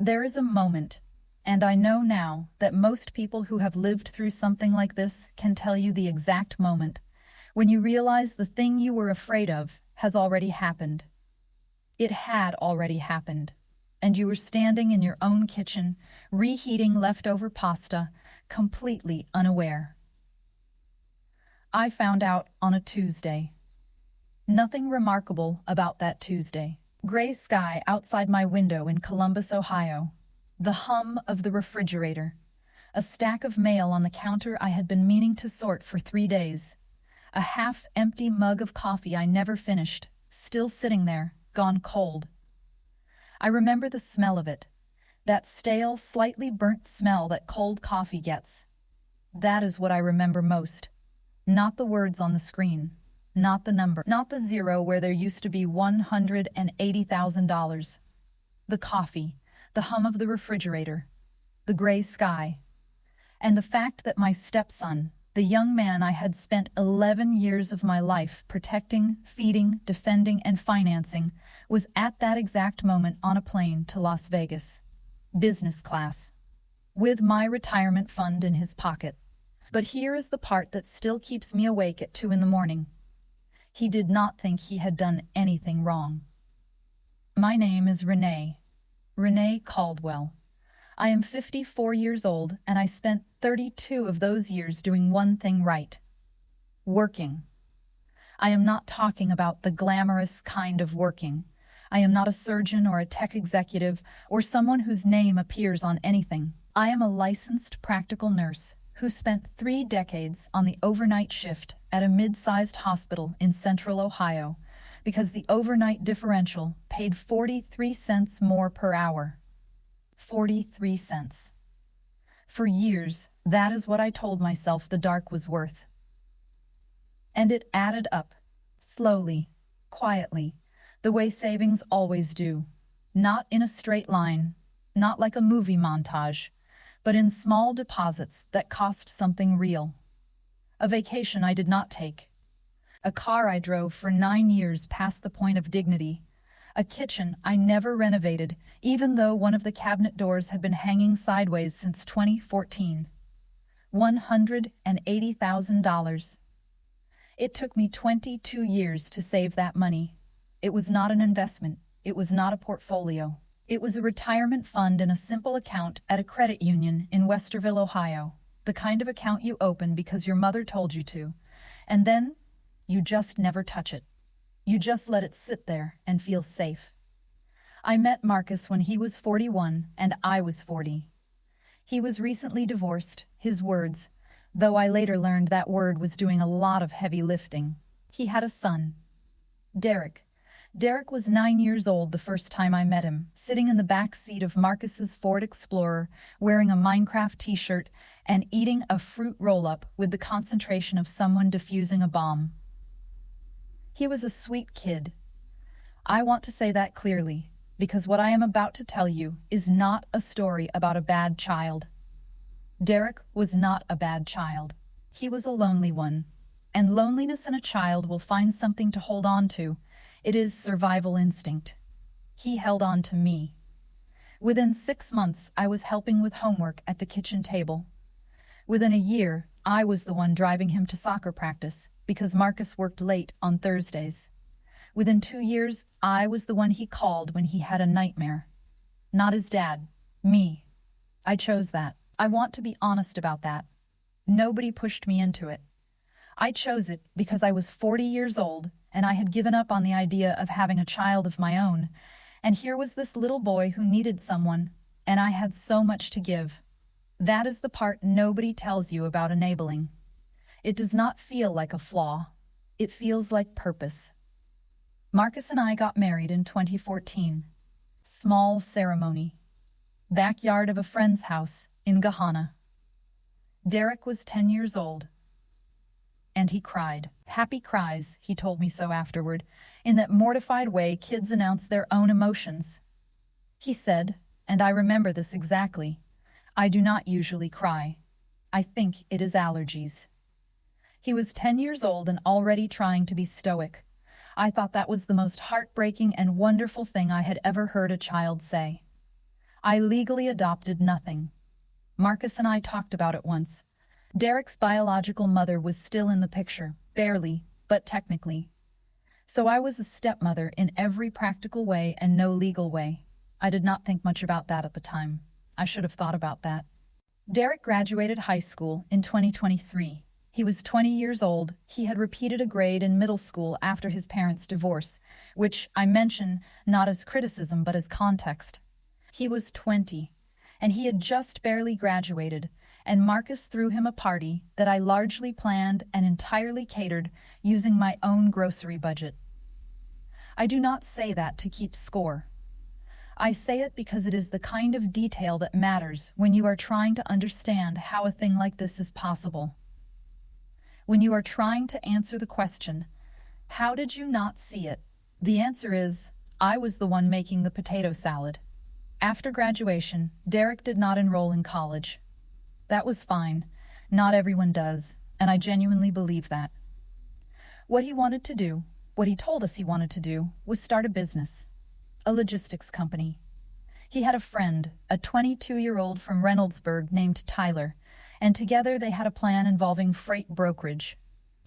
There is a moment, and I know now that most people who have lived through something like this can tell you the exact moment, when you realize the thing you were afraid of has already happened. It had already happened, and you were standing in your own kitchen, reheating leftover pasta, completely unaware. I found out on a Tuesday. Nothing remarkable about that Tuesday. Gray sky outside my window in Columbus, Ohio. The hum of the refrigerator. A stack of mail on the counter I had been meaning to sort for 3 days. A half-empty mug of coffee I never finished, still sitting there, gone cold. I remember the smell of it. That stale, slightly burnt smell that cold coffee gets. That is what I remember most. Not the words on the screen. Not the number. Not the zero where there used to be $180,000. The coffee. The hum of the refrigerator. The gray sky. And the fact that my stepson, the young man I had spent 11 years of my life protecting, feeding, defending, and financing, was at that exact moment on a plane to Las Vegas. Business class. With my retirement fund in his pocket. But here is the part that still keeps me awake at 2 a.m. He did not think he had done anything wrong. My name is Renee. Renee Caldwell. I am 54 years old, and I spent 32 of those years doing one thing right. Working. I am not talking about the glamorous kind of working. I am not a surgeon or a tech executive or someone whose name appears on anything. I am a licensed practical nurse who spent 3 decades on the overnight shift at a mid-sized hospital in central Ohio because the overnight differential paid 43 cents more per hour. 43 cents. For years, that is what I told myself the dark was worth. And it added up, slowly, quietly, the way savings always do. Not in a straight line, not like a movie montage, but in small deposits that cost something real. A vacation I did not take. A car I drove for 9 years past the point of dignity. A kitchen I never renovated, even though one of the cabinet doors had been hanging sideways since 2014. $180,000. It took me 22 years to save that money. It was not an investment. It was not a portfolio. It was a retirement fund in a simple account at a credit union in Westerville, Ohio. The kind of account you open because your mother told you to. And then, you just never touch it. You just let it sit there and feel safe. I met Marcus when he was 41 and I was 40. He was recently divorced, his words, though I later learned that word was doing a lot of heavy lifting. He had a son, Derek. Derek was 9 years old the first time I met him, sitting in the back seat of Marcus's Ford Explorer, wearing a Minecraft t-shirt and eating a fruit roll-up with the concentration of someone defusing a bomb. He was a sweet kid. I want to say that clearly, because what I am about to tell you is not a story about a bad child. Derek was not a bad child. He was a lonely one, and loneliness in a child will find something to hold on to. It is survival instinct. He held on to me. Within 6 months, I was helping with homework at the kitchen table. Within a year, I was the one driving him to soccer practice because Marcus worked late on Thursdays. Within 2 years, I was the one he called when he had a nightmare. Not his dad, me. I chose that. I want to be honest about that. Nobody pushed me into it. I chose it because I was 40 years old and I had given up on the idea of having a child of my own. And here was this little boy who needed someone, and I had so much to give. That is the part nobody tells you about enabling. It does not feel like a flaw. It feels like purpose. Marcus and I got married in 2014. Small ceremony. Backyard of a friend's house in Gahana. Derek was 10 years old. And he cried. Happy cries, he told me so afterward, in that mortified way kids announce their own emotions. He said, and I remember this exactly, I do not usually cry. I think it is allergies. He was 10 years old and already trying to be stoic. I thought that was the most heartbreaking and wonderful thing I had ever heard a child say. I legally adopted nothing. Marcus and I talked about it once. Derek's biological mother was still in the picture, barely, but technically. So I was a stepmother in every practical way and no legal way. I did not think much about that at the time. I should have thought about that. Derek graduated high school in 2023. He was 20 years old. He had repeated a grade in middle school after his parents' divorce, which I mention not as criticism but as context. He was 20, and he had just barely graduated, and Marcus threw him a party that I largely planned and entirely catered using my own grocery budget. I do not say that to keep score. I say it because it is the kind of detail that matters when you are trying to understand how a thing like this is possible. When you are trying to answer the question, how did you not see it? The answer is, I was the one making the potato salad. After graduation, Derek did not enroll in college. That was fine. Not everyone does, and I genuinely believe that. What he wanted to do, what he told us he wanted to do, was start a business. A logistics company. He had a friend, a 22-year-old from Reynoldsburg named Tyler, and together they had a plan involving freight brokerage.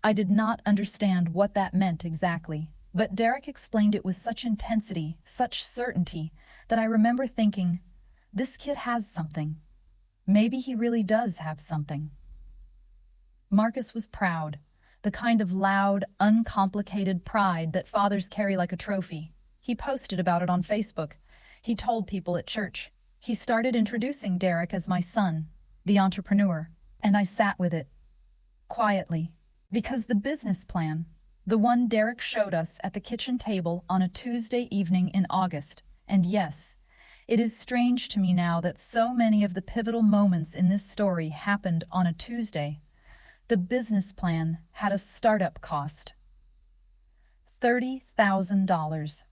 I did not understand what that meant exactly, but Derek explained it with such intensity, such certainty, that I remember thinking, this kid has something. Maybe he really does have something. Marcus was proud, the kind of loud, uncomplicated pride that fathers carry like a trophy. He posted about it on Facebook. He told people at church. He started introducing Derek as my son, the entrepreneur, and I sat with it, quietly, because the business plan, the one Derek showed us at the kitchen table on a Tuesday evening in August, and yes, it is strange to me now that so many of the pivotal moments in this story happened on a Tuesday. The business plan had a startup cost. $30,000.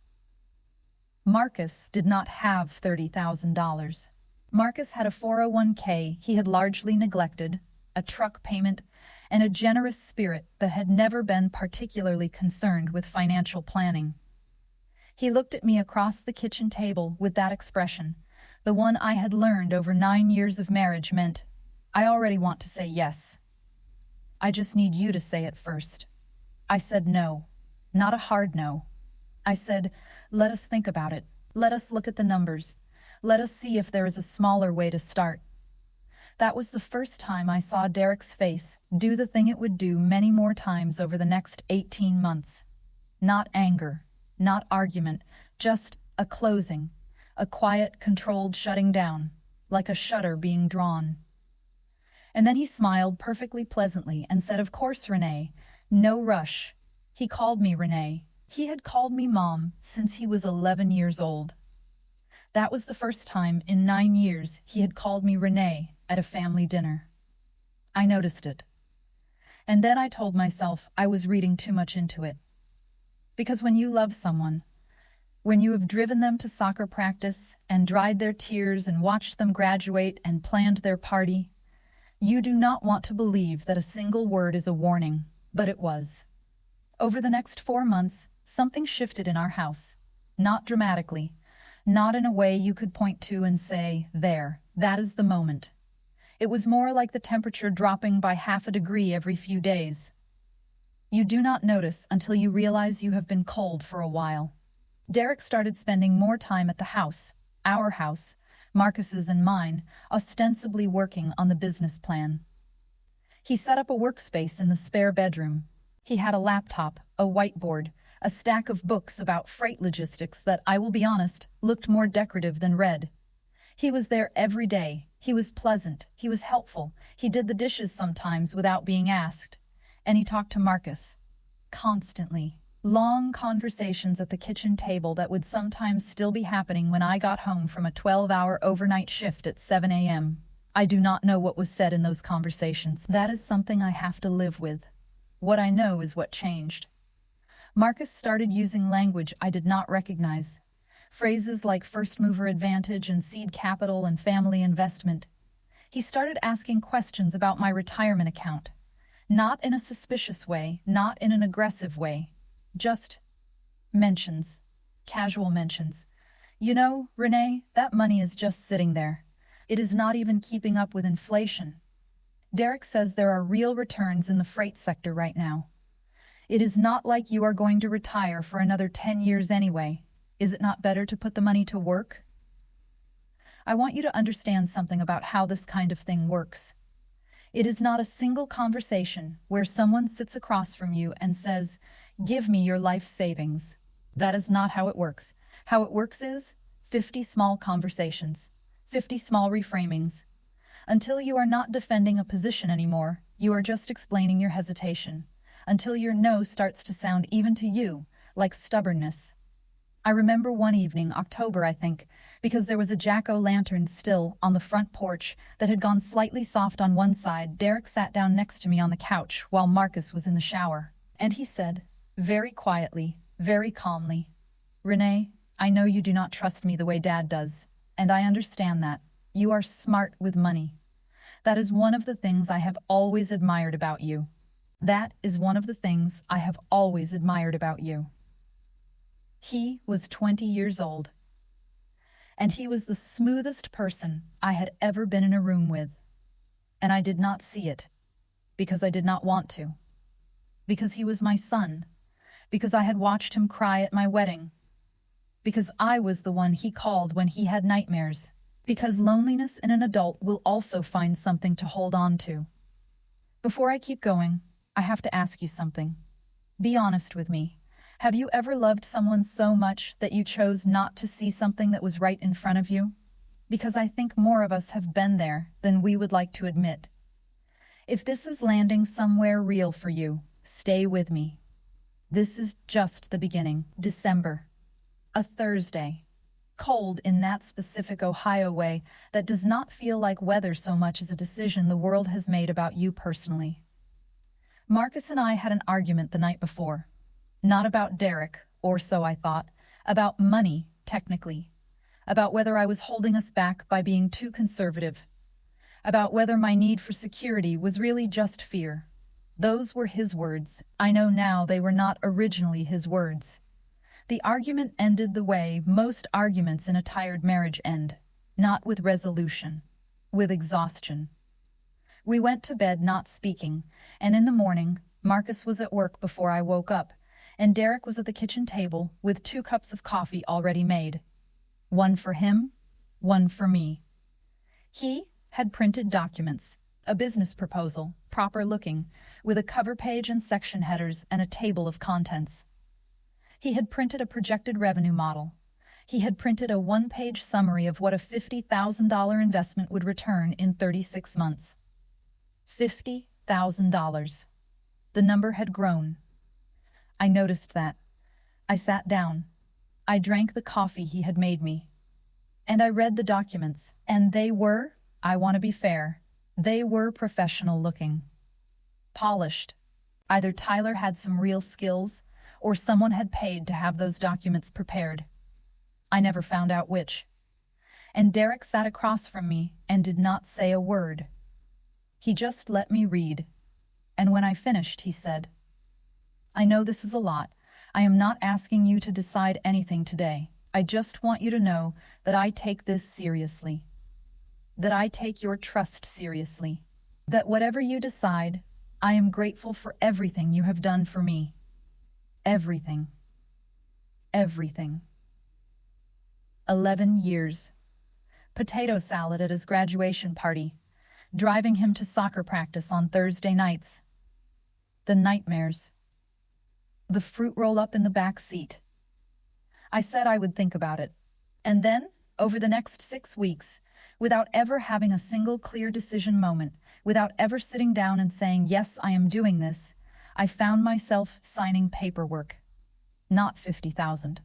Marcus did not have $30,000. Marcus had a 401k he had largely neglected, a truck payment, and a generous spirit that had never been particularly concerned with financial planning. He looked at me across the kitchen table with that expression, the one I had learned over 9 years of marriage meant, I already want to say yes. I just need you to say it first. I said no, not a hard no. I said, let us think about it. Let us look at the numbers. Let us see if there is a smaller way to start. That was the first time I saw Derek's face do the thing it would do many more times over the next 18 months. Not anger, not argument, just a closing, a quiet, controlled shutting down, like a shutter being drawn. And then he smiled perfectly pleasantly and said, of course, Renee, no rush. He called me Renee. He had called me Mom since he was 11 years old. That was the first time in 9 years he had called me Renee at a family dinner. I noticed it. And then I told myself I was reading too much into it. Because when you love someone, when you have driven them to soccer practice and dried their tears and watched them graduate and planned their party, you do not want to believe that a single word is a warning, but it was. Over the next 4 months, something shifted in our house. Not dramatically, not in a way you could point to and say, there, that is the moment. It was more like the temperature dropping by half a degree every few days. You do not notice until you realize you have been cold for a while. Derek started spending more time at the house, our house, Marcus's and mine, ostensibly working on the business plan. He set up a workspace in the spare bedroom. He had a laptop, a whiteboard, a stack of books about freight logistics that, I will be honest, looked more decorative than read. He was there every day. He was pleasant. He was helpful. He did the dishes sometimes without being asked. And he talked to Marcus. Constantly. Long conversations at the kitchen table that would sometimes still be happening when I got home from a 12-hour overnight shift at 7 a.m. I do not know what was said in those conversations. That is something I have to live with. What I know is what changed. Marcus started using language I did not recognize. Phrases like first mover advantage and seed capital and family investment. He started asking questions about my retirement account. Not in a suspicious way, not in an aggressive way. Just mentions. Casual mentions. You know, Renee, that money is just sitting there. It is not even keeping up with inflation. Derek says there are real returns in the freight sector right now. It is not like you are going to retire for another 10 years anyway. Is it not better to put the money to work? I want you to understand something about how this kind of thing works. It is not a single conversation where someone sits across from you and says, "Give me your life savings." That is not how it works. How it works is 50 small conversations, 50 small reframings. Until you are not defending a position anymore, you are just explaining your hesitation. Until your no starts to sound even to you like stubbornness. I remember one evening, October I think, because there was a jack-o'-lantern still on the front porch that had gone slightly soft on one side. Derek sat down next to me on the couch while Marcus was in the shower, and he said, very quietly, very calmly, "Renee, I know you do not trust me the way Dad does, and I understand that. You are smart with money. That is one of the things I have always admired about you. That is one of the things I have always admired about you." He was 20 years old, and he was the smoothest person I had ever been in a room with. And I did not see it, because I did not want to. Because he was my son. Because I had watched him cry at my wedding. Because I was the one he called when he had nightmares. Because loneliness in an adult will also find something to hold on to. Before I keep going, I have to ask you something. Be honest with me. Have you ever loved someone so much that you chose not to see something that was right in front of you? Because I think more of us have been there than we would like to admit. If this is landing somewhere real for you, stay with me. This is just the beginning. December. A Thursday. Cold in that specific Ohio way that does not feel like weather so much as a decision the world has made about you personally. Marcus and I had an argument the night before. Not about Derek, or so I thought, about money, technically, about whether I was holding us back by being too conservative, about whether my need for security was really just fear. Those were his words. I know now they were not originally his words. The argument ended the way most arguments in a tired marriage end, not with resolution, with exhaustion. We went to bed not speaking, and in the morning, Marcus was at work before I woke up, and Derek was at the kitchen table with 2 cups of coffee already made. One for him, one for me. He had printed documents, a business proposal, proper looking, with a cover page and section headers and a table of contents. He had printed a projected revenue model. He had printed a 1-page summary of what a $50,000 investment would return in 36 months. $50,000. The number had grown. I noticed that. I sat down. I drank the coffee he had made me. And I read the documents, and they were, I want to be fair, they were professional looking. Polished. Either Tyler had some real skills, or someone had paid to have those documents prepared. I never found out which. And Derek sat across from me and did not say a word. He just let me read. And when I finished, he said, "I know this is a lot. I am not asking you to decide anything today. I just want you to know that I take this seriously. That I take your trust seriously. That whatever you decide, I am grateful for everything you have done for me. Everything. Everything." 11 years. Potato salad at his graduation party. Driving him to soccer practice on Thursday nights. The nightmares. The fruit roll-up in the back seat. I said I would think about it. And then, over the next 6 weeks, without ever having a single clear decision moment, without ever sitting down and saying, "Yes, I am doing this," I found myself signing paperwork. Not $50,000.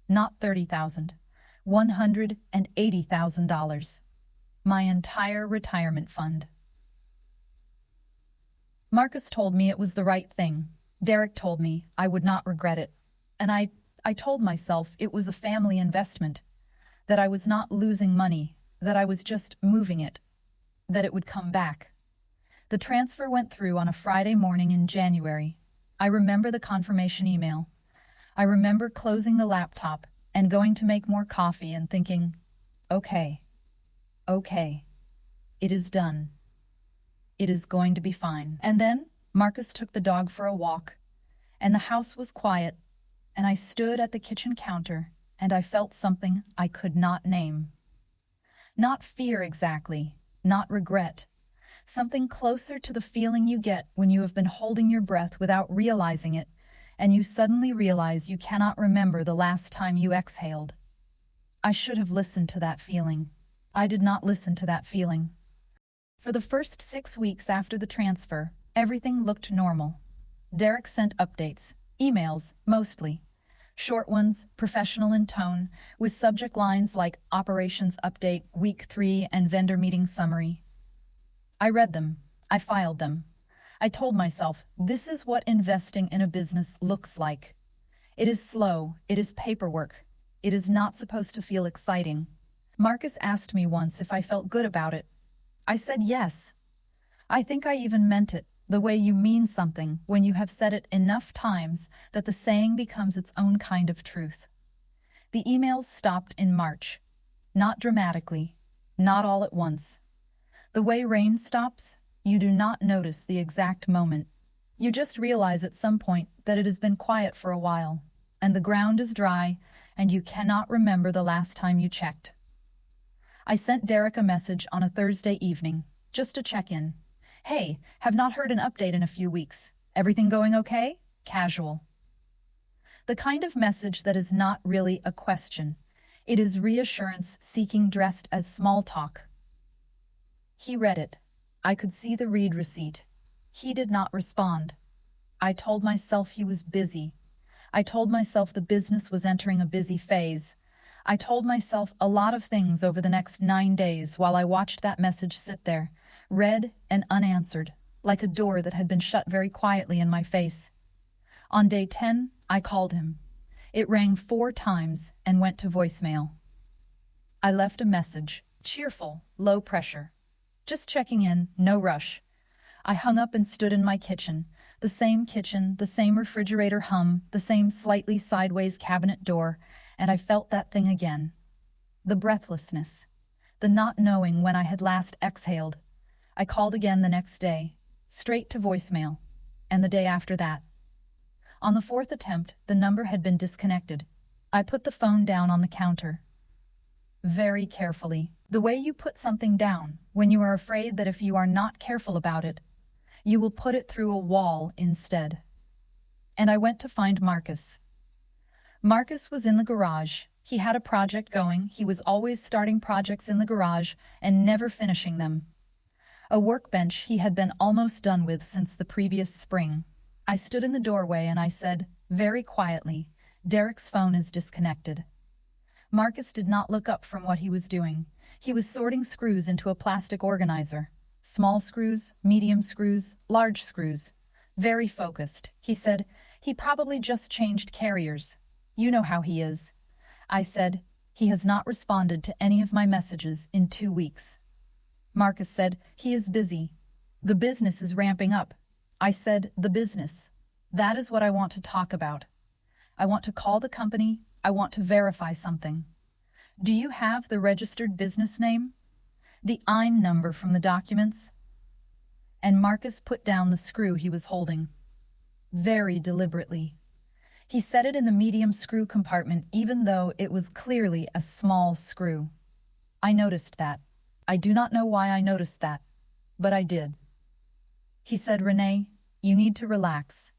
Not $30,000. $180,000. My entire retirement fund. Marcus told me it was the right thing. Derek told me I would not regret it. And I told myself it was a family investment, that I was not losing money, that I was just moving it, that it would come back. The transfer went through on a Friday morning in January. I remember the confirmation email. I remember closing the laptop, and going to make more coffee and thinking, okay, okay, it is done. It is going to be fine. And then Marcus took the dog for a walk, and the house was quiet, and I stood at the kitchen counter, and I felt something I could not name. Not fear exactly, not regret. Something closer to the feeling you get when you have been holding your breath without realizing it, and you suddenly realize you cannot remember the last time you exhaled. I should have listened to that feeling. I did not listen to that feeling. For the first 6 weeks after the transfer, everything looked normal. Derek sent updates, emails, mostly. Short ones, professional in tone, with subject lines like Operations Update, Week 3, and Vendor Meeting Summary. I read them. I filed them. I told myself, this is what investing in a business looks like. It is slow. It is paperwork. It is not supposed to feel exciting. Marcus asked me once if I felt good about it. I said yes. I think I even meant it, the way you mean something when you have said it enough times that the saying becomes its own kind of truth. The emails stopped in March. Not dramatically. Not all at once. The way rain stops, you do not notice the exact moment. You just realize at some point that it has been quiet for a while, and the ground is dry, and you cannot remember the last time you checked. I sent Derek a message on a Thursday evening, just to check in. Hey, have not heard an update in a few weeks. Everything going okay? Casual. The kind of message that is not really a question. It is reassurance seeking dressed as small talk. He read it. I could see the read receipt. He did not respond. I told myself he was busy. I told myself the business was entering a busy phase. I told myself a lot of things over the next 9 days while I watched that message sit there, read and unanswered, like a door that had been shut very quietly in my face. On day 10, I called him. It rang 4 times and went to voicemail. I left a message, cheerful, low pressure. Just checking in, no rush. I hung up and stood in my kitchen, the same refrigerator hum, the same slightly sideways cabinet door, and I felt that thing again. The breathlessness, the not knowing when I had last exhaled. I called again the next day, straight to voicemail, and the day after that. On the 4th attempt, the number had been disconnected. I put the phone down on the counter. Very carefully, the way you put something down when you are afraid that if you are not careful about it, you will put it through a wall instead. And I went to find Marcus. Marcus was in the garage. He had a project going. He was always starting projects in the garage and never finishing them. A workbench he had been almost done with since the previous spring. I stood in the doorway and I said, very quietly, Derek's phone is disconnected. Marcus did not look up from what he was doing. He was sorting screws into a plastic organizer. Small screws, medium screws, large screws. Very focused. He said, he probably just changed carriers. You know how he is. I said, he has not responded to any of my messages in 2 weeks. Marcus said, he is busy. The business is ramping up. I said, the business. That is what I want to talk about. I want to call the company. I want to verify something. Do you have the registered business name? The EIN number from the documents? And Marcus put down the screw he was holding. Very deliberately. He set it in the medium screw compartment even though it was clearly a small screw. I noticed that. I do not know why I noticed that, but I did. He said, Renee, you need to relax.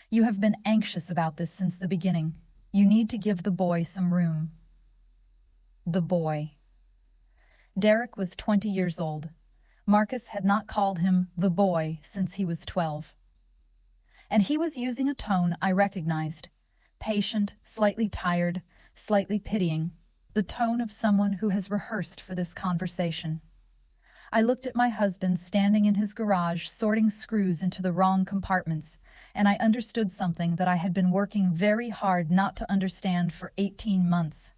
You have been anxious about this since the beginning. You need to give the boy some room. The boy. Derek was 20 years old. Marcus had not called him the boy since he was 12. And he was using a tone I recognized. Patient, slightly tired, slightly pitying. The tone of someone who has rehearsed for this conversation. I looked at my husband standing in his garage sorting screws into the wrong compartments, and I understood something that I had been working very hard not to understand for 18 months.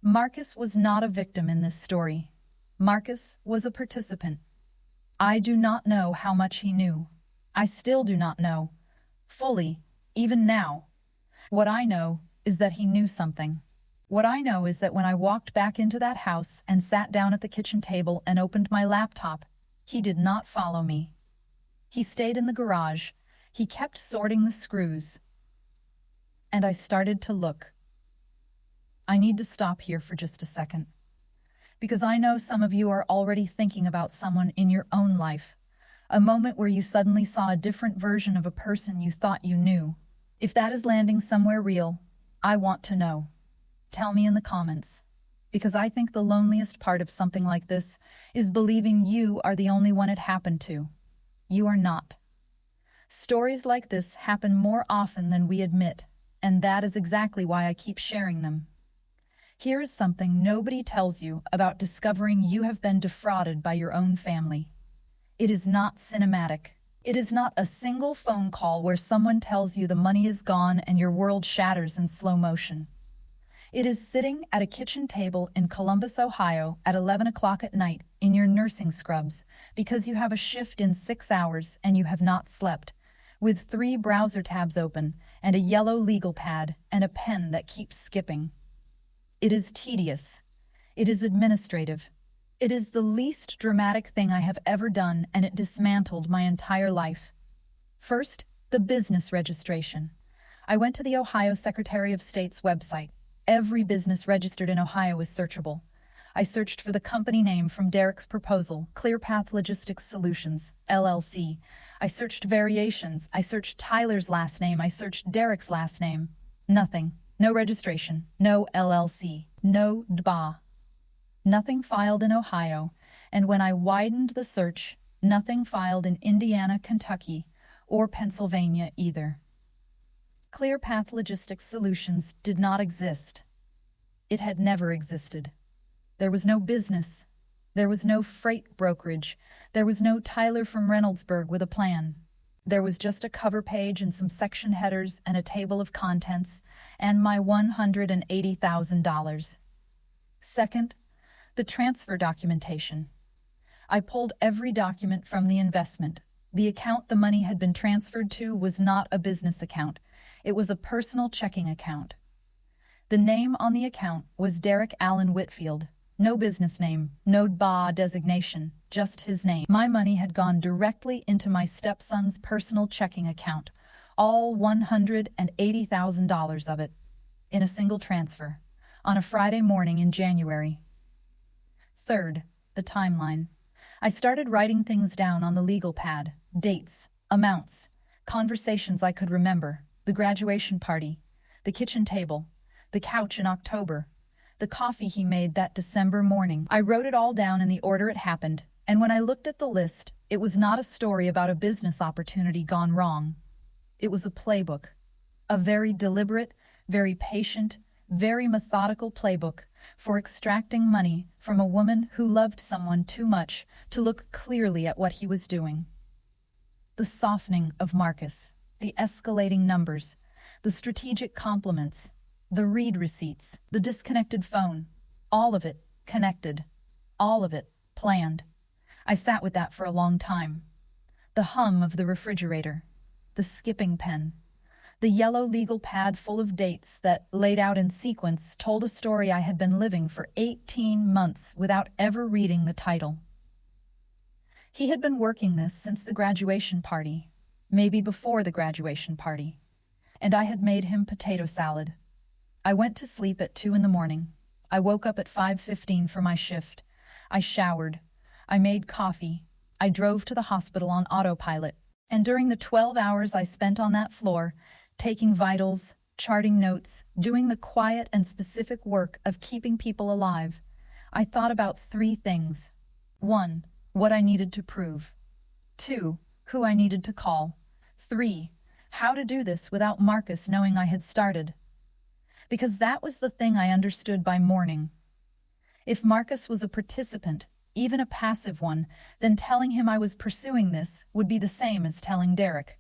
Marcus was not a victim in this story. Marcus was a participant. I do not know how much he knew. I still do not know. Fully, even now. What I know is that he knew something. What I know is that when I walked back into that house and sat down at the kitchen table and opened my laptop, he did not follow me. He stayed in the garage. He kept sorting the screws. And I started to look. I need to stop here for just a second, because I know some of you are already thinking about someone in your own life, a moment where you suddenly saw a different version of a person you thought you knew. If that is landing somewhere real, I want to know. Tell me in the comments, because I think the loneliest part of something like this is believing you are the only one it happened to. You are not. Stories like this happen more often than we admit, and that is exactly why I keep sharing them. Here is something nobody tells you about discovering you have been defrauded by your own family. It is not cinematic. It is not a single phone call where someone tells you the money is gone and your world shatters in slow motion. It is sitting at a kitchen table in Columbus, Ohio at 11 o'clock at night in your nursing scrubs because you have a shift in 6 hours and you have not slept, with 3 browser tabs open and a yellow legal pad and a pen that keeps skipping. It is tedious. It is administrative. It is the least dramatic thing I have ever done, and it dismantled my entire life. First, the business registration. I went to the Ohio Secretary of State's website. Every business registered in Ohio is searchable. I searched for the company name from Derek's proposal, ClearPath Logistics Solutions, LLC. I searched variations. I searched Tyler's last name. I searched Derek's last name. Nothing. No registration. No LLC. No DBA. Nothing filed in Ohio, and when I widened the search, nothing filed in Indiana, Kentucky, or Pennsylvania either. ClearPath Logistics Solutions did not exist. It had never existed. There was no business. There was no freight brokerage. There was no Tyler from Reynoldsburg with a plan. There was just a cover page and some section headers and a table of contents and my $180,000. Second, the transfer documentation. I pulled every document from the investment. The account the money had been transferred to was not a business account. It was a personal checking account. The name on the account was Derek Allen Whitfield. No business name, no DBA designation, just his name. My money had gone directly into my stepson's personal checking account, all $180,000 of it, in a single transfer, on a Friday morning in January. Third, the timeline. I started writing things down on the legal pad, dates, amounts, conversations I could remember, the graduation party, the kitchen table, the couch in October, the coffee he made that December morning. I wrote it all down in the order it happened, and when I looked at the list, it was not a story about a business opportunity gone wrong. It was a playbook, a very deliberate, very patient, very methodical playbook for extracting money from a woman who loved someone too much to look clearly at what he was doing. The softening of Marcus, the escalating numbers, the strategic compliments, the read receipts, the disconnected phone, all of it connected, all of it planned. I sat with that for a long time. The hum of the refrigerator, the skipping pen, the yellow legal pad full of dates that, laid out in sequence, told a story I had been living for 18 months without ever reading the title. He had been working this since the graduation party, maybe before the graduation party, and I had made him potato salad. I went to sleep at 2 in the morning. I woke up at 5:15 for my shift. I showered. I made coffee. I drove to the hospital on autopilot. And during the 12 hours I spent on that floor, taking vitals, charting notes, doing the quiet and specific work of keeping people alive, I thought about 3 things. 1, what I needed to prove. 2, who I needed to call. 3, how to do this without Marcus knowing I had started. Because that was the thing I understood by morning. If Marcus was a participant, even a passive one, then telling him I was pursuing this would be the same as telling Derek.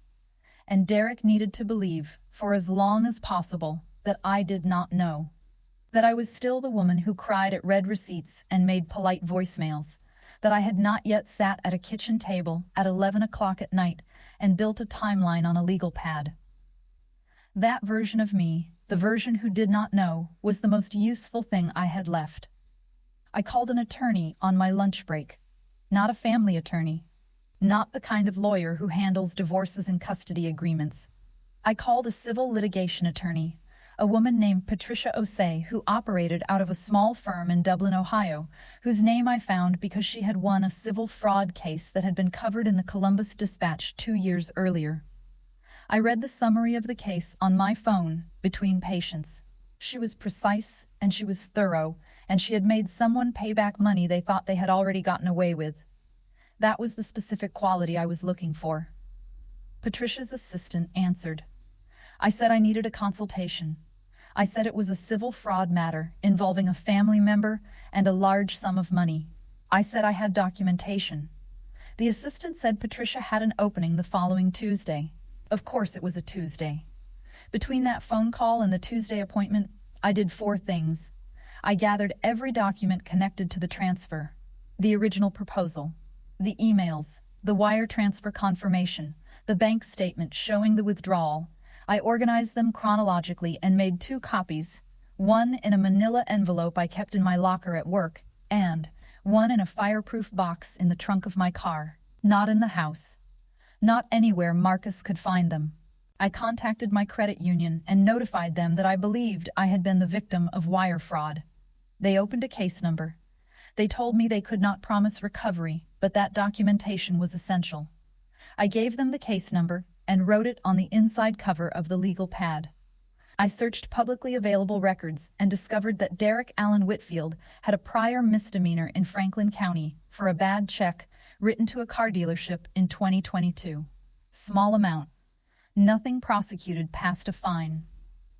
And Derek needed to believe, for as long as possible, that I did not know. That I was still the woman who cried at read receipts and made polite voicemails. That I had not yet sat at a kitchen table at 11 o'clock at night and built a timeline on a legal pad. That version of me, The version who did not know was the most useful thing I had left. I called an attorney on my lunch break. Not a family attorney. Not the kind of lawyer who handles divorces and custody agreements. I called a civil litigation attorney, a woman named Patricia Osei, who operated out of a small firm in Dublin, Ohio, whose name I found because she had won a civil fraud case that had been covered in the Columbus Dispatch 2 years earlier. I read the summary of the case on my phone between patients. She was precise and she was thorough, and she had made someone pay back money they thought they had already gotten away with. That was the specific quality I was looking for. Patricia's assistant answered. I said I needed a consultation. I said it was a civil fraud matter involving a family member and a large sum of money. I said I had documentation. The assistant said Patricia had an opening the following Tuesday. Of course it was a Tuesday. Between that phone call and the Tuesday appointment, I did 4 things. I gathered every document connected to the transfer, the original proposal, the emails, the wire transfer confirmation, the bank statement showing the withdrawal. I organized them chronologically and made 2 copies, one in a manila envelope I kept in my locker at work, and one in a fireproof box in the trunk of my car, not in the house. Not anywhere Marcus could find them. I contacted my credit union and notified them that I believed I had been the victim of wire fraud. They opened a case number. They told me they could not promise recovery, but that documentation was essential. I gave them the case number and wrote it on the inside cover of the legal pad. I searched publicly available records and discovered that Derek Allen Whitfield had a prior misdemeanor in Franklin County for a bad check written to a car dealership in 2022. Small amount. Nothing prosecuted past a fine.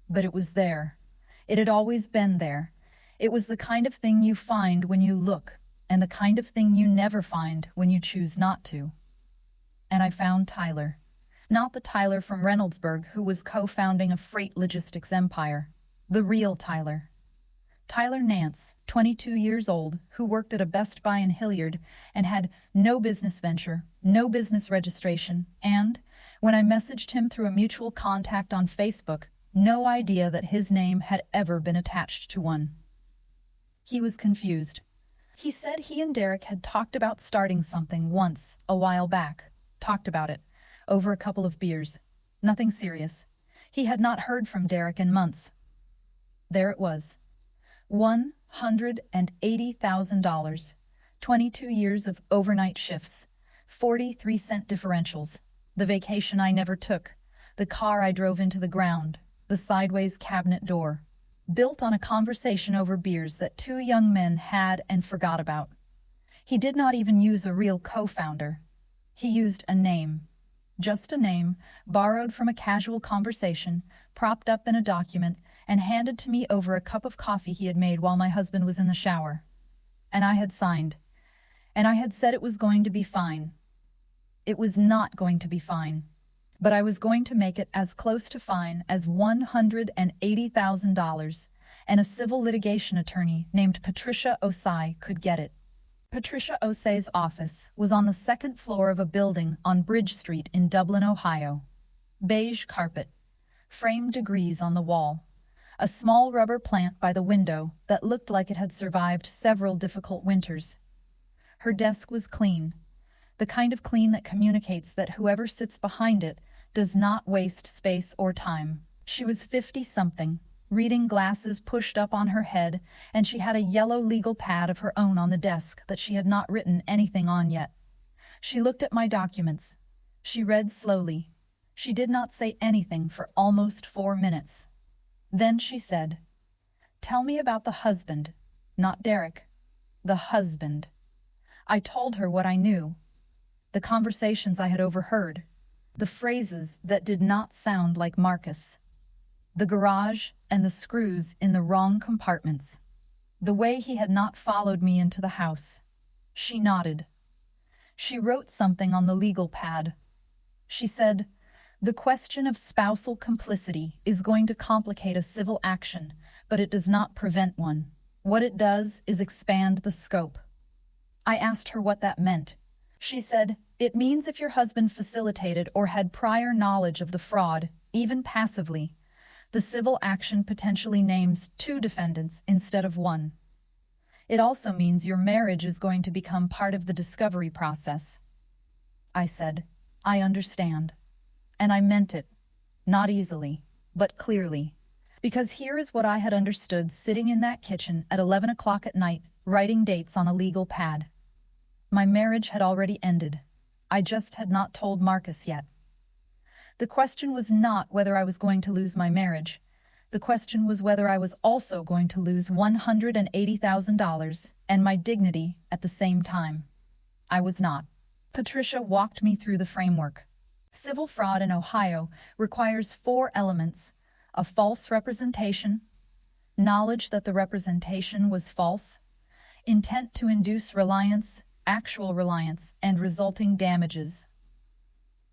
But it was there. It had always been there. It was the kind of thing you find when you look, and the kind of thing you never find when you choose not to. And I found Tyler. Not the Tyler from Reynoldsburg who was co-founding a freight logistics empire. The real Tyler. Tyler Nance, 22 years old, who worked at a Best Buy in Hilliard and had no business venture, no business registration, and, when I messaged him through a mutual contact on Facebook, no idea that his name had ever been attached to one. He was confused. He said he and Derek had talked about starting something once, a while back. Talked about it. Over a couple of beers. Nothing serious. He had not heard from Derek in months. There it was. $180,000. 22 years of overnight shifts. 43-cent differentials. The vacation I never took. The car I drove into the ground. The sideways cabinet door. Built on a conversation over beers that 2 young men had and forgot about. He did not even use a real co-founder. He used a name. Just a name, borrowed from a casual conversation, propped up in a document, and handed to me over a cup of coffee he had made while my husband was in the shower. And I had signed. And I had said it was going to be fine. It was not going to be fine. But I was going to make it as close to fine as $180,000, and a civil litigation attorney named Patricia Osei could get it. Patricia Osei's office was on the 2nd floor of a building on Bridge Street in Dublin, Ohio. Beige carpet, framed degrees on the wall, a small rubber plant by the window that looked like it had survived several difficult winters. Her desk was clean, the kind of clean that communicates that whoever sits behind it does not waste space or time. She was 50-something, reading glasses pushed up on her head, and she had a yellow legal pad of her own on the desk that she had not written anything on yet. She looked at my documents. She read slowly. She did not say anything for almost 4 minutes. Then she said, "Tell me about the husband, not Derek. The husband." I told her what I knew. The conversations I had overheard. The phrases that did not sound like Marcus. The garage and the screws in the wrong compartments. The way he had not followed me into the house. She nodded. She wrote something on the legal pad. She said, "The question of spousal complicity is going to complicate a civil action, but it does not prevent one. What it does is expand the scope." I asked her what that meant. She said, "It means if your husband facilitated or had prior knowledge of the fraud, even passively, The civil action potentially names 2 defendants instead of 1. It also means your marriage is going to become part of the discovery process. I said, I understand. And I meant it. Not easily, but clearly. Because here is what I had understood sitting in that kitchen at 11 o'clock at night, writing dates on a legal pad. My marriage had already ended. I just had not told Marcus yet. The question was not whether I was going to lose my marriage. The question was whether I was also going to lose $180,000 and my dignity at the same time. I was not. Patricia walked me through the framework. Civil fraud in Ohio requires 4 elements: a false representation, knowledge that the representation was false, intent to induce reliance, actual reliance, and resulting damages.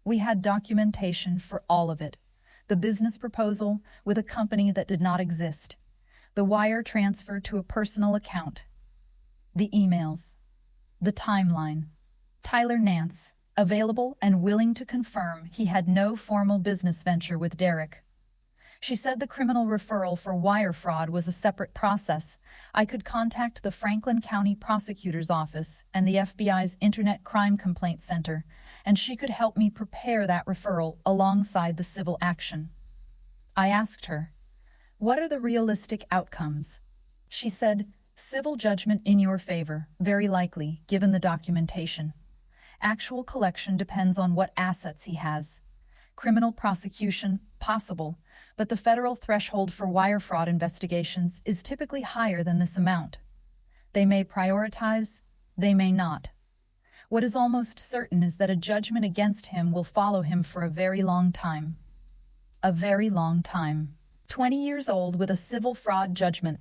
We had documentation for all of it. The business proposal with a company that did not exist, the wire transfer to a personal account, the emails, the timeline. Tyler Nance, available and willing to confirm he had no formal business venture with Derek. She said the criminal referral for wire fraud was a separate process. I could contact the Franklin County Prosecutor's Office and the FBI's Internet Crime Complaint Center, and she could help me prepare that referral alongside the civil action. I asked her, "What are the realistic outcomes?" She said, "Civil judgment in your favor, very likely, given the documentation. Actual collection depends on what assets he has. Criminal prosecution, possible, but the federal threshold for wire fraud investigations is typically higher than this amount. They may prioritize, they may not. What is almost certain is that a judgment against him will follow him for a very long time. A very long time. 20 years old with a civil fraud judgment,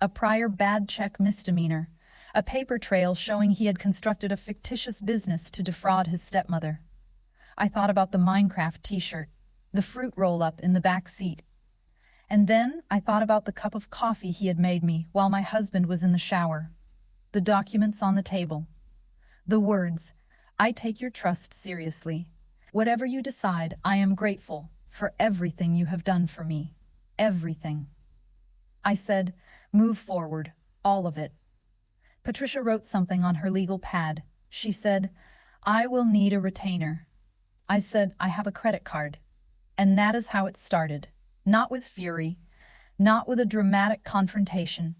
a prior bad check misdemeanor, a paper trail showing he had constructed a fictitious business to defraud his stepmother. I thought about the Minecraft t-shirt, the fruit roll-up in the back seat. And then I thought about the cup of coffee he had made me while my husband was in the shower. The documents on the table. The words, "I take your trust seriously. Whatever you decide, I am grateful for everything you have done for me. Everything." I said, "Move forward, all of it." Patricia wrote something on her legal pad. She said, "I will need a retainer." I said, "I have a credit card." And that is how it started. Not with fury, not with a dramatic confrontation,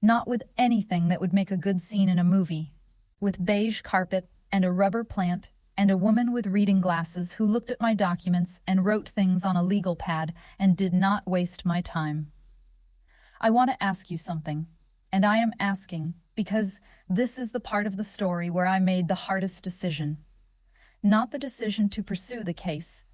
not with anything that would make a good scene in a movie. With beige carpet and a rubber plant and a woman with reading glasses who looked at my documents and wrote things on a legal pad and did not waste my time. I want to ask you something, and I am asking because this is the part of the story where I made the hardest decision. Not the decision to pursue the case,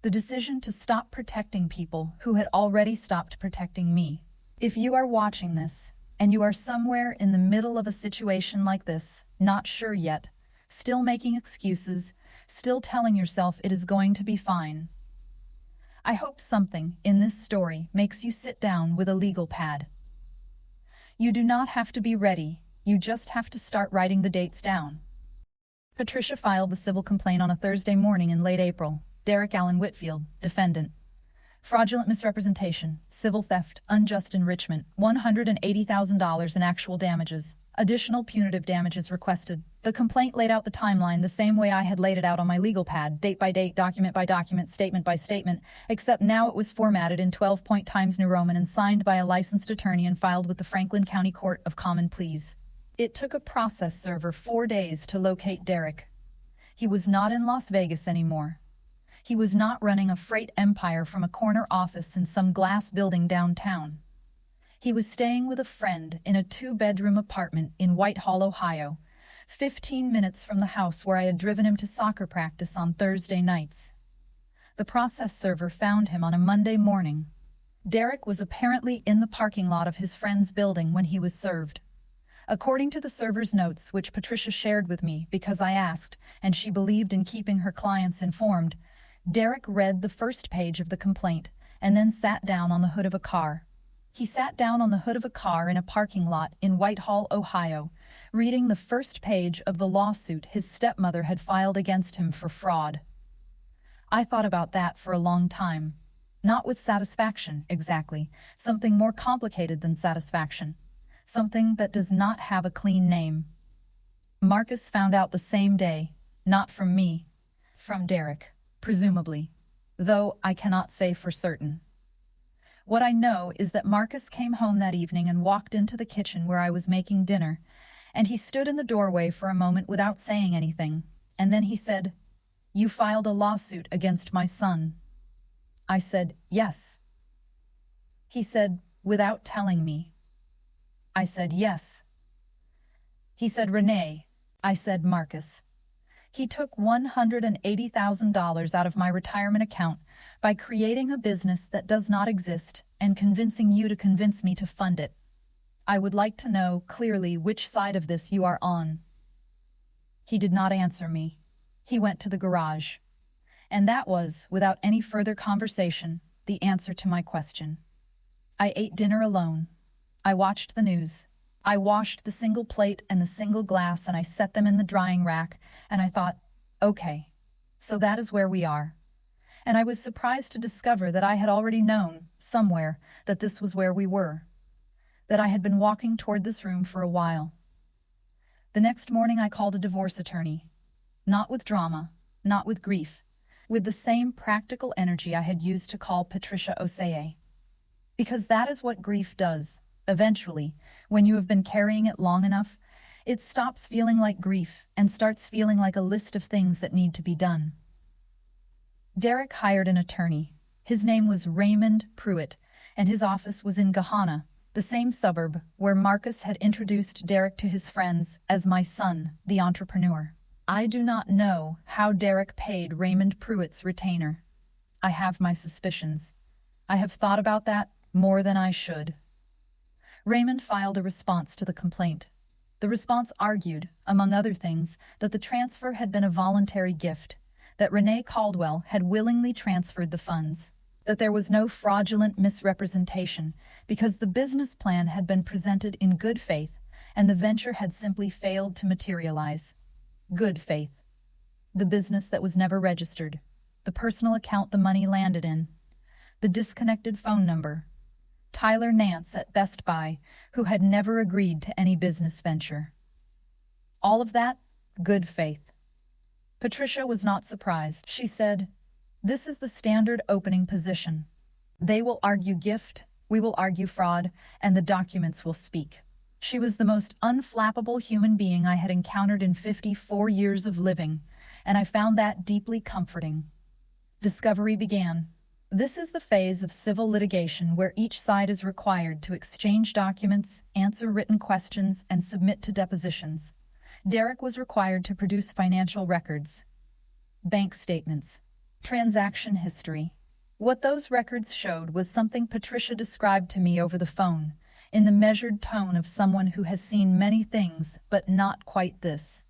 the decision to stop protecting people who had already stopped protecting me. If you are watching this, and you are somewhere in the middle of a situation like this, not sure yet, still making excuses, still telling yourself it is going to be fine, I hope something in this story makes you sit down with a legal pad. You do not have to be ready, you just have to start writing the dates down. Patricia filed the civil complaint on a Thursday morning in late April. Derek Allen Whitfield, defendant. Fraudulent misrepresentation, civil theft, unjust enrichment, $180,000 in actual damages. Additional punitive damages requested. The complaint laid out the timeline the same way I had laid it out on my legal pad, date by date, document by document, statement by statement, except now it was formatted in 12-point Times New Roman and signed by a licensed attorney and filed with the Franklin County Court of Common Pleas. It took a process server 4 days to locate Derek. He was not in Las Vegas anymore. He was not running a freight empire from a corner office in some glass building downtown. He was staying with a friend in a 2-bedroom apartment in Whitehall, Ohio, 15 minutes from the house where I had driven him to soccer practice on Thursday nights. The process server found him on a Monday morning. Derek was apparently in the parking lot of his friend's building when he was served. According to the server's notes, which Patricia shared with me because I asked, and she believed in keeping her clients informed, Derek read the first page of the complaint and then sat down on the hood of a car. He sat down on the hood of a car in a parking lot in Whitehall, Ohio, reading the first page of the lawsuit his stepmother had filed against him for fraud. I thought about that for a long time. Not with satisfaction, exactly. Something more complicated than satisfaction. Something that does not have a clean name. Marcus found out the same day, not from me, from Derek, presumably, though I cannot say for certain. What I know is that Marcus came home that evening and walked into the kitchen where I was making dinner, and he stood in the doorway for a moment without saying anything, and then he said, "You filed a lawsuit against my son." I said, "Yes." He said, "Without telling me." I said, "Yes." He said, "Renee." I said, "Marcus." He took $180,000 out of my retirement account by creating a business that does not exist and convincing you to convince me to fund it. I would like to know clearly which side of this you are on. He did not answer me. He went to the garage. And that was, without any further conversation, the answer to my question. I ate dinner alone. I watched the news. I washed the single plate and the single glass and I set them in the drying rack, and I thought, okay, so that is where we are. And I was surprised to discover that I had already known, somewhere, that this was where we were. That I had been walking toward this room for a while. The next morning I called a divorce attorney. Not with drama, not with grief, with the same practical energy I had used to call Patricia Osei. Because that is what grief does. Eventually, when you have been carrying it long enough, it stops feeling like grief and starts feeling like a list of things that need to be done. Derek hired an attorney. His name was Raymond Pruitt, and his office was in Gahanna, the same suburb where Marcus had introduced Derek to his friends as my son, the entrepreneur. I do not know how Derek paid Raymond Pruitt's retainer. I have my suspicions. I have thought about that more than I should. Raymond filed a response to the complaint. The response argued, among other things, that the transfer had been a voluntary gift, that Renee Caldwell had willingly transferred the funds, that there was no fraudulent misrepresentation because the business plan had been presented in good faith and the venture had simply failed to materialize. Good faith. The business that was never registered, the personal account the money landed in, the disconnected phone number, Tyler Nance at Best Buy, who had never agreed to any business venture. All of that, good faith. Patricia was not surprised. She said, "This is the standard opening position. They will argue gift, we will argue fraud, and the documents will speak." She was the most unflappable human being I had encountered in 54 years of living, and I found that deeply comforting. Discovery began. This is the phase of civil litigation where each side is required to exchange documents, answer written questions, and submit to depositions. Derek was required to produce financial records, bank statements, transaction history. What those records showed was something Patricia described to me over the phone, in the measured tone of someone who has seen many things, but not quite this.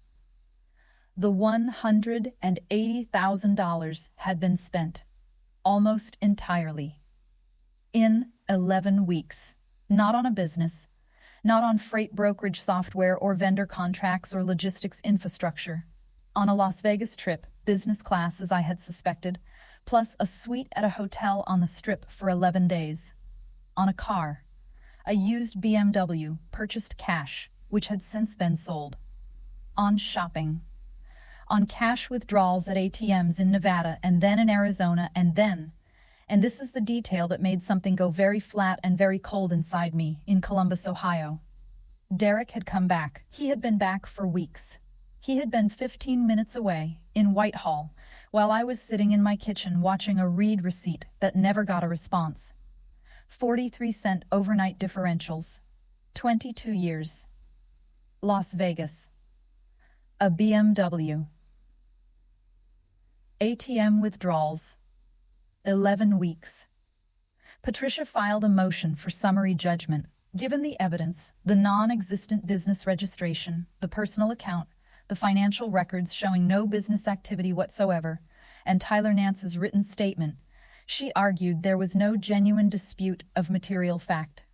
The $180,000 had been spent. Almost entirely. In 11 weeks. Not on a business, not on freight brokerage software or vendor contracts or logistics infrastructure. On a Las Vegas trip, business class as I had suspected, plus a suite at a hotel on the Strip for 11 days. On a car. A used BMW, purchased cash, which had since been sold. On shopping. On cash withdrawals at ATMs in Nevada and then in Arizona and this is the detail that made something go very flat and very cold inside me, in Columbus, Ohio. Derek had come back. He had been back for weeks. He had been 15 minutes away, in Whitehall, while I was sitting in my kitchen watching a read receipt that never got a response. 43-cent overnight differentials. 22 years. Las Vegas. A BMW. ATM withdrawals. 11 weeks. Patricia filed a motion for summary judgment. Given the evidence, the non-existent business registration, the personal account, the financial records showing no business activity whatsoever, and Tyler Nance's written statement, she argued there was no genuine dispute of material fact.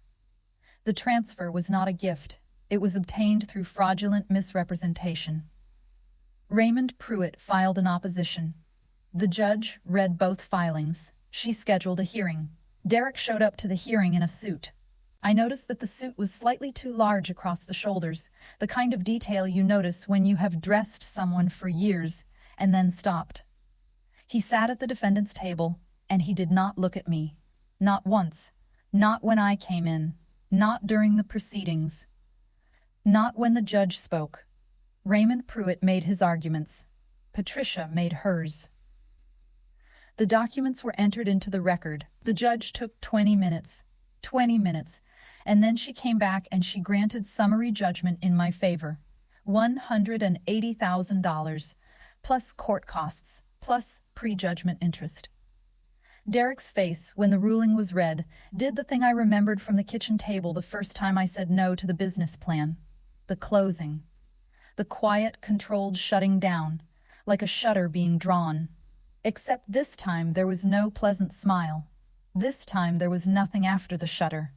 The transfer was not a gift. It was obtained through fraudulent misrepresentation. Raymond Pruitt filed an opposition. The judge read both filings. She scheduled a hearing. Derek showed up to the hearing in a suit. I noticed that the suit was slightly too large across the shoulders, the kind of detail you notice when you have dressed someone for years and then stopped. He sat at the defendant's table, and he did not look at me. Not once. Not when I came in. Not during the proceedings. Not when the judge spoke. Raymond Pruitt made his arguments. Patricia made hers. The documents were entered into the record. The judge took 20 minutes. 20 minutes. And then she came back and she granted summary judgment in my favor. $180,000, plus court costs, plus prejudgment interest. Derek's face, when the ruling was read, did the thing I remembered from the kitchen table the first time I said no to the business plan. The closing. The quiet, controlled shutting down, like a shutter being drawn. Except this time there was no pleasant smile. This time there was nothing after the shutter.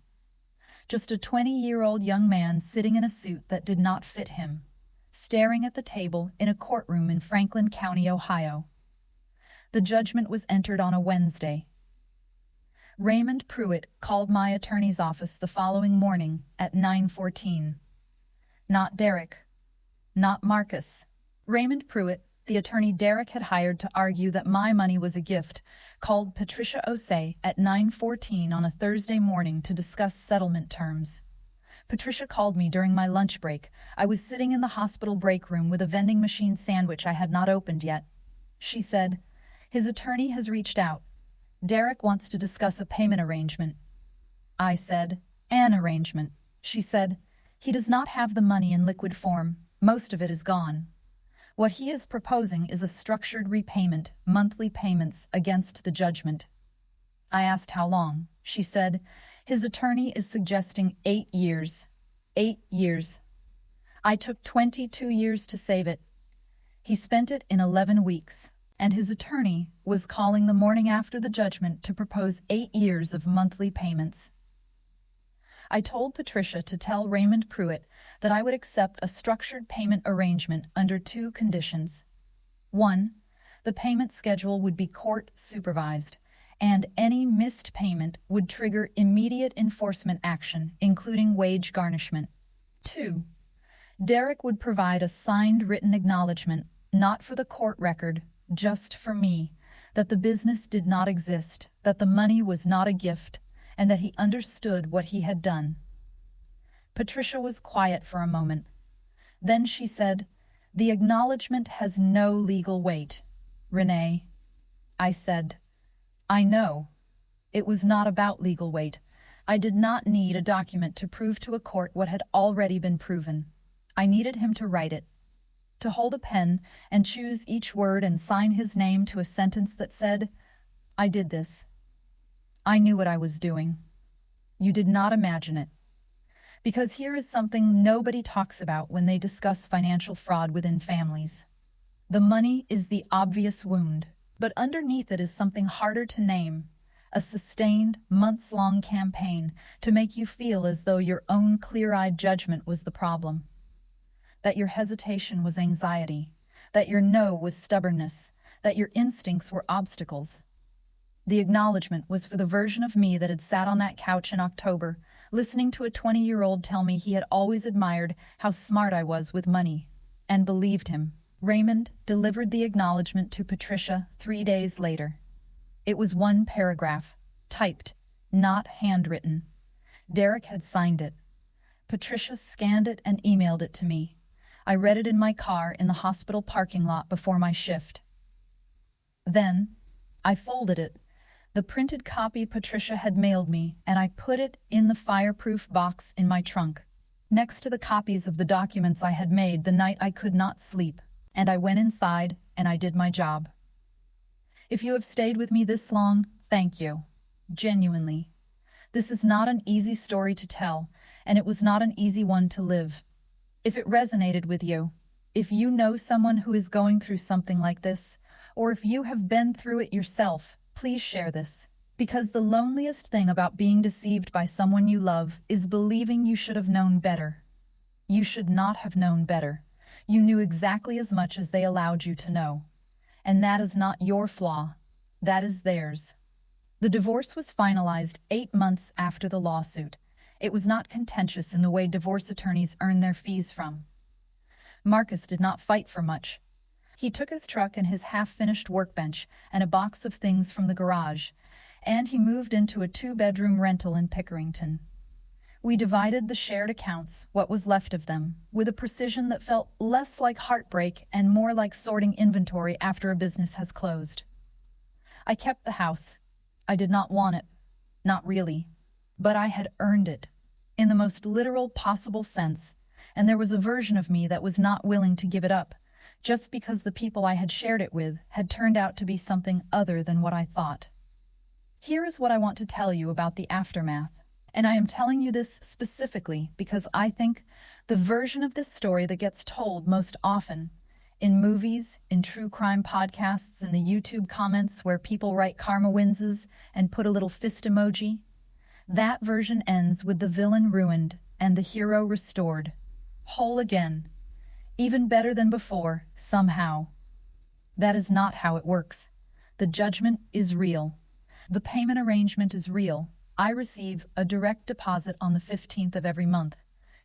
Just a 20-year-old young man sitting in a suit that did not fit him, staring at the table in a courtroom in Franklin County, Ohio. The judgment was entered on a Wednesday. Raymond Pruitt called my attorney's office the following morning at 9:14. Not Derek. Not Marcus. Raymond Pruitt, the attorney Derek had hired to argue that my money was a gift, called Patricia Osei at 9:14 on a Thursday morning to discuss settlement terms. Patricia called me during my lunch break. I was sitting in the hospital break room with a vending machine sandwich I had not opened yet. She said, "His attorney has reached out. Derek wants to discuss a payment arrangement." I said, "An arrangement." She said, "He does not have the money in liquid form. Most of it is gone. What he is proposing is a structured repayment, monthly payments against the judgment." I asked how long. She said, "His attorney is suggesting 8 years. 8 years. I took 22 years to save it. He spent it in 11 weeks. And his attorney was calling the morning after the judgment to propose 8 years of monthly payments." I told Patricia to tell Raymond Pruitt that I would accept a structured payment arrangement under 2 conditions. 1, the payment schedule would be court-supervised, and any missed payment would trigger immediate enforcement action, including wage garnishment. 2, Derek would provide a signed written acknowledgement, not for the court record, just for me, that the business did not exist, that the money was not a gift, and that he understood what he had done. Patricia was quiet for a moment. Then she said, "The acknowledgement has no legal weight, Renee." I said, "I know. It was not about legal weight. I did not need a document to prove to a court what had already been proven. I needed him to write it, to hold a pen and choose each word and sign his name to a sentence that said, 'I did this. I knew what I was doing. You did not imagine it.' Because here is something nobody talks about when they discuss financial fraud within families. The money is the obvious wound, but underneath it is something harder to name, a sustained, months-long campaign to make you feel as though your own clear-eyed judgment was the problem. That your hesitation was anxiety, that your no was stubbornness, that your instincts were obstacles. The acknowledgement was for the version of me that had sat on that couch in October, listening to a 20-year-old tell me he had always admired how smart I was with money, and believed him. Raymond delivered the acknowledgement to Patricia 3 days later. It was 1 paragraph, typed, not handwritten. Derek had signed it. Patricia scanned it and emailed it to me. I read it in my car in the hospital parking lot before my shift. Then, I folded it, the printed copy Patricia had mailed me, and I put it in the Fireproof box in my trunk, next to the copies of the documents I had made the night I could not sleep, and I went inside and I did my job. If you have stayed with me this long, thank you. Genuinely. This is not an easy story to tell, and it was not an easy one to live. If it resonated with you, if you know someone who is going through something like this, or if you have been through it yourself, please share this. Because the loneliest thing about being deceived by someone you love is believing you should have known better. You should not have known better. You knew exactly as much as they allowed you to know. And that is not your flaw. That is theirs. The divorce was finalized 8 months after the lawsuit. It was not contentious in the way divorce attorneys earn their fees from. Marcus did not fight for much. He took his truck and his half-finished workbench and a box of things from the garage, and he moved into a 2-bedroom rental in Pickerington. We divided the shared accounts, what was left of them, with a precision that felt less like heartbreak and more like sorting inventory after a business has closed. I kept the house. I did not want it. Not really. But I had earned it, in the most literal possible sense, and there was a version of me that was not willing to give it up, just because the people I had shared it with had turned out to be something other than what I thought. Here is what I want to tell you about the aftermath. And I am telling you this specifically because I think the version of this story that gets told most often, in movies, in true crime podcasts, in the YouTube comments where people write karma winses and put a little fist emoji, that version ends with the villain ruined and the hero restored, whole again, even better than before, somehow. That is not how it works. The judgment is real. The payment arrangement is real. I receive a direct deposit on the 15th of every month.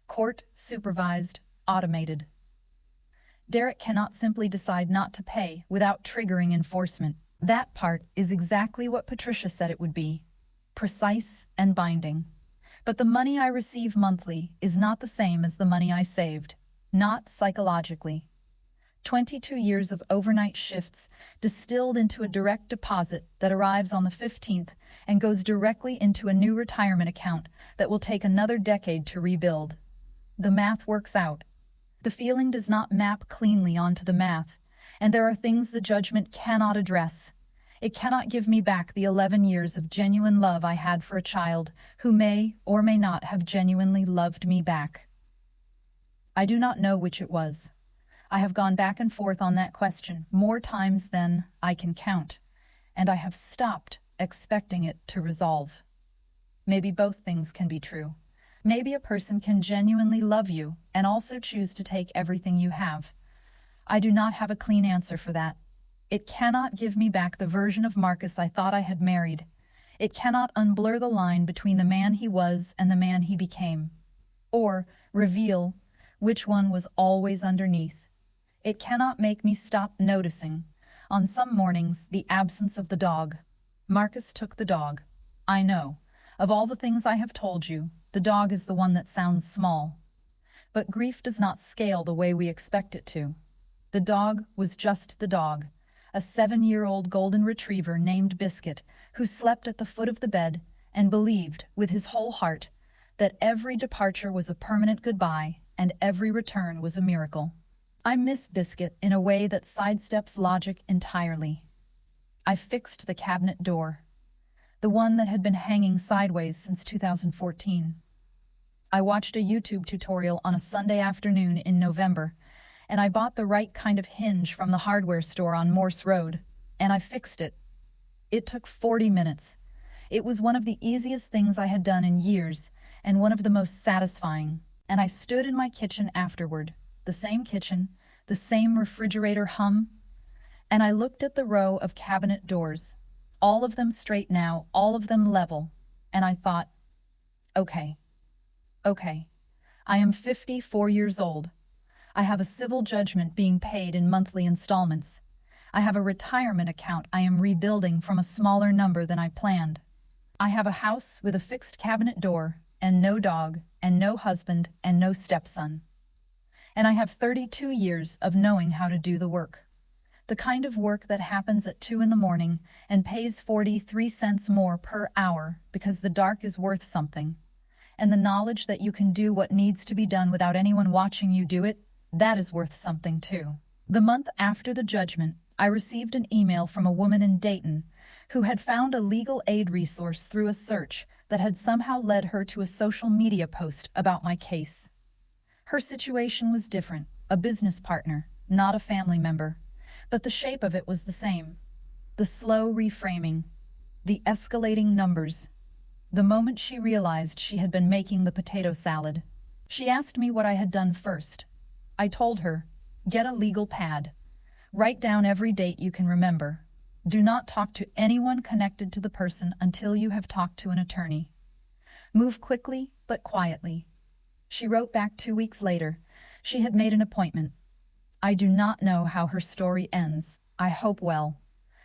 Court-supervised, automated. Derek cannot simply decide not to pay without triggering enforcement. That part is exactly what Patricia said it would be. Precise and binding. But the money I receive monthly is not the same as the money I saved. Not psychologically. 22 years of overnight shifts distilled into a direct deposit that arrives on the 15th and goes directly into a new retirement account that will take another decade to rebuild. The math works out. The feeling does not map cleanly onto the math, and there are things the judgment cannot address. It cannot give me back the 11 years of genuine love I had for a child who may or may not have genuinely loved me back. I do not know which it was. I have gone back and forth on that question more times than I can count, and I have stopped expecting it to resolve. Maybe both things can be true. Maybe a person can genuinely love you and also choose to take everything you have. I do not have a clean answer for that. It cannot give me back the version of Marcus I thought I had married. It cannot unblur the line between the man he was and the man he became, or reveal which one was always underneath. It cannot make me stop noticing, on some mornings, the absence of the dog. Marcus took the dog. I know. Of all the things I have told you, the dog is the one that sounds small. But grief does not scale the way we expect it to. The dog was just the dog, a 7-year-old golden retriever named Biscuit, who slept at the foot of the bed and believed, with his whole heart, that every departure was a permanent goodbye and every return was a miracle. I miss Biscuit in a way that sidesteps logic entirely. I fixed the cabinet door, the one that had been hanging sideways since 2014. I watched a YouTube tutorial on a Sunday afternoon in November, and I bought the right kind of hinge from the hardware store on Morse Road, and I fixed it. It took 40 minutes. It was one of the easiest things I had done in years, and one of the most satisfying, and I stood in my kitchen afterward. The same kitchen, the same refrigerator hum, and I looked at the row of cabinet doors, all of them straight now, all of them level, and I thought, okay, I am 54 years old. I have a civil judgment being paid in monthly installments. I have a retirement account I am rebuilding from a smaller number than I planned. I have a house with a fixed cabinet door, and no dog, and no husband, and no stepson. And I have 32 years of knowing how to do the work. The kind of work that happens at 2 in the morning and pays 43 cents more per hour because the dark is worth something. And the knowledge that you can do what needs to be done without anyone watching you do it, that is worth something too. The month after the judgment, I received an email from a woman in Dayton who had found a legal aid resource through a search that had somehow led her to a social media post about my case. Her situation was different, a business partner, not a family member, but the shape of it was the same. The slow reframing, the escalating numbers. The moment she realized she had been making the potato salad, she asked me what I had done first. I told her, get a legal pad. Write down every date you can remember. Do not talk to anyone connected to the person until you have talked to an attorney. Move quickly, but quietly. She wrote back 2 weeks later. She had made an appointment. I do not know how her story ends. I hope well.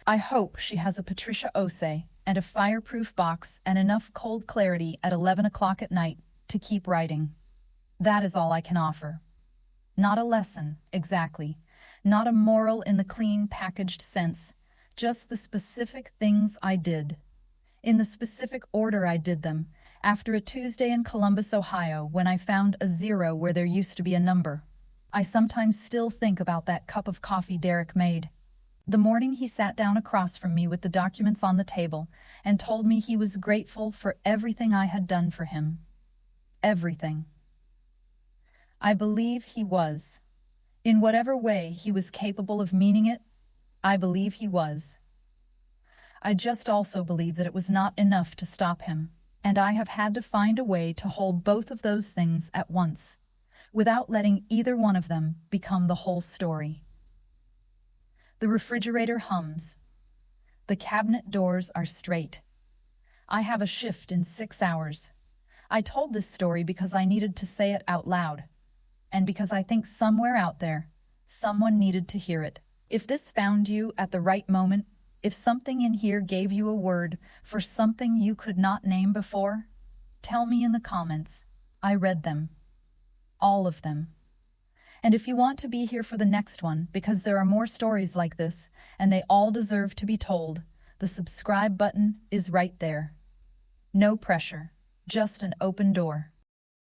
I hope she has a Patricia Osei and a fireproof box and enough cold clarity at 11 o'clock at night to keep writing. That is all I can offer. Not a lesson, exactly. Not a moral in the clean, packaged sense. Just the specific things I did. In the specific order I did them, after a Tuesday in Columbus, Ohio, when I found a 0 where there used to be a number. I sometimes still think about that cup of coffee Derek made. The morning he sat down across from me with the documents on the table and told me he was grateful for everything I had done for him. Everything. I believe he was. In whatever way he was capable of meaning it, I believe he was. I just also believe that it was not enough to stop him, and I have had to find a way to hold both of those things at once, without letting either one of them become the whole story. The refrigerator hums. The cabinet doors are straight. I have a shift in 6 hours. I told this story because I needed to say it out loud, and because I think somewhere out there, someone needed to hear it. If this found you at the right moment, if something in here gave you a word for something you could not name before, tell me in the comments. I read them. All of them. And if you want to be here for the next one, because there are more stories like this, and they all deserve to be told, the subscribe button is right there. No pressure, just an open door.